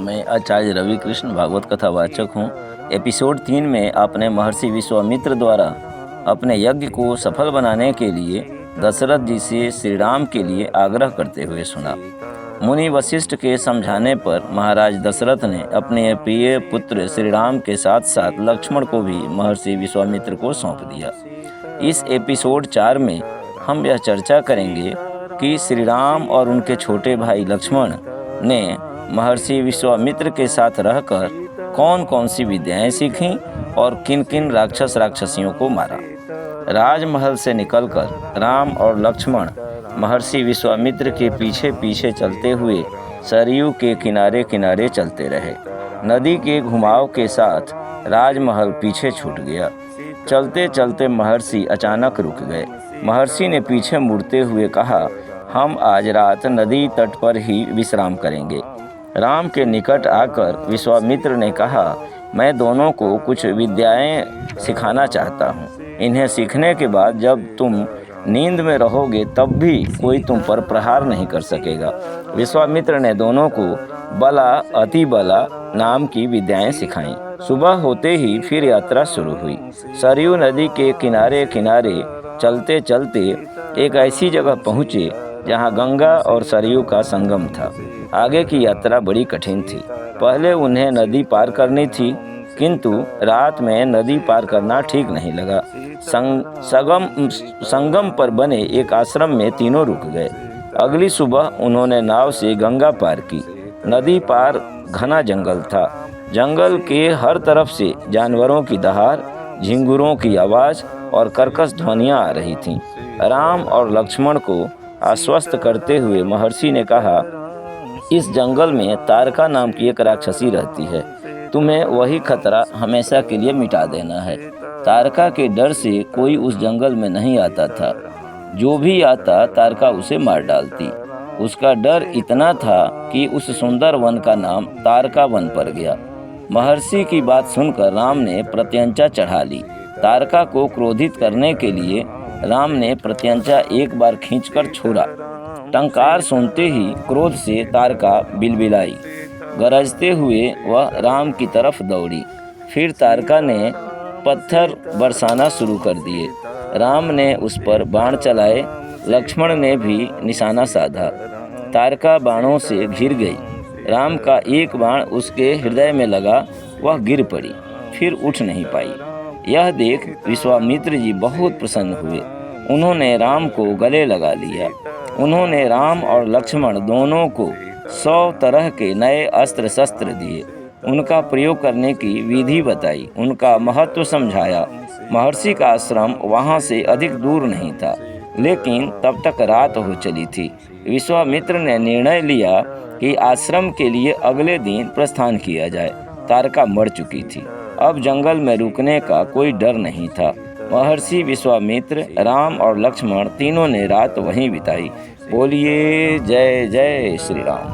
मैं आचार्य रवि कृष्ण भागवत कथा वाचक हूँ। एपिसोड 3 में आपने महर्षि विश्वामित्र द्वारा अपने यज्ञ को सफल बनाने के लिए दशरथ जी से श्री राम के लिए आग्रह करते हुए सुना। मुनि वशिष्ठ के समझाने पर महाराज दशरथ ने अपने प्रिय पुत्र श्री राम के साथ साथ लक्ष्मण को भी महर्षि विश्वामित्र को सौंप दिया। इस एपिसोड 4 में हम यह चर्चा करेंगे कि श्री राम और उनके छोटे भाई लक्ष्मण ने महर्षि विश्वामित्र के साथ रहकर कौन कौन सी विद्याएं सीखीं और किन किन राक्षसियों को मारा। राजमहल से निकलकर राम और लक्ष्मण महर्षि विश्वामित्र के पीछे पीछे चलते हुए सरयू के किनारे किनारे चलते रहे। नदी के घुमाव के साथ राजमहल पीछे छूट गया। चलते चलते महर्षि अचानक रुक गए। महर्षि ने पीछे मुड़ते हुए कहा, हम आज रात नदी तट पर ही विश्राम करेंगे। राम के निकट आकर विश्वामित्र ने कहा, मैं दोनों को कुछ विद्याएं सिखाना चाहता हूँ। इन्हें सीखने के बाद जब तुम नींद में रहोगे तब भी कोई तुम पर प्रहार नहीं कर सकेगा। विश्वामित्र ने दोनों को बला अति बला नाम की विद्याएं सिखाईं। सुबह होते ही फिर यात्रा शुरू हुई। सरयू नदी के किनारे किनारे चलते चलते एक ऐसी जगह पहुँचे जहाँ गंगा और सरयू का संगम था। आगे की यात्रा बड़ी कठिन थी। पहले उन्हें नदी पार करनी थी, किंतु रात में नदी पार करना ठीक नहीं लगा। संगम पर बने एक आश्रम में तीनों रुक गए। अगली सुबह उन्होंने नाव से गंगा पार की। नदी पार घना जंगल था। जंगल के हर तरफ से जानवरों की दहाड़, झिंगुरों की आवाज़ और कर्कश ध्वनियाँ आ रही थीं। राम और लक्ष्मण को आश्वस्त करते हुए महर्षि ने कहा, इस जंगल में तारका नाम की एक राक्षसी रहती है। तुम्हें वही खतरा हमेशा के लिए मिटा देना है। तारका के डर से कोई उस जंगल में नहीं आता था। जो भी आता तारका उसे मार डालती। उसका डर इतना था कि उस सुंदर वन का नाम तारका वन पड़ गया। महर्षि की बात सुनकर राम ने प्रत्यंचा चढ़ा ली। तारका को क्रोधित करने के लिए राम ने प्रत्यंचा एक बार खींचकर छोड़ा। टंकार सुनते ही क्रोध से तारका बिलबिलाई। गरजते हुए वह राम की तरफ दौड़ी। फिर तारका ने पत्थर बरसाना शुरू कर दिए। राम ने उस पर बाण चलाए। लक्ष्मण ने भी निशाना साधा। तारका बाणों से घिर गई। राम का एक बाण उसके हृदय में लगा। वह गिर पड़ी, फिर उठ नहीं पाई। यह देख विश्वामित्र जी बहुत प्रसन्न हुए। उन्होंने राम को गले लगा लिया। उन्होंने राम और लक्ष्मण दोनों को 100 तरह के नए अस्त्र शस्त्र दिए। उनका प्रयोग करने की विधि बताई, उनका महत्व समझाया। महर्षि का आश्रम वहाँ से अधिक दूर नहीं था, लेकिन तब तक रात हो चली थी। विश्वामित्र ने निर्णय लिया कि आश्रम के लिए अगले दिन प्रस्थान किया जाए। तारका मर चुकी थी। अब जंगल में रुकने का कोई डर नहीं था। महर्षि विश्वामित्र, राम और लक्ष्मण तीनों ने रात वहीं बिताई। बोलिए जय जय श्री राम।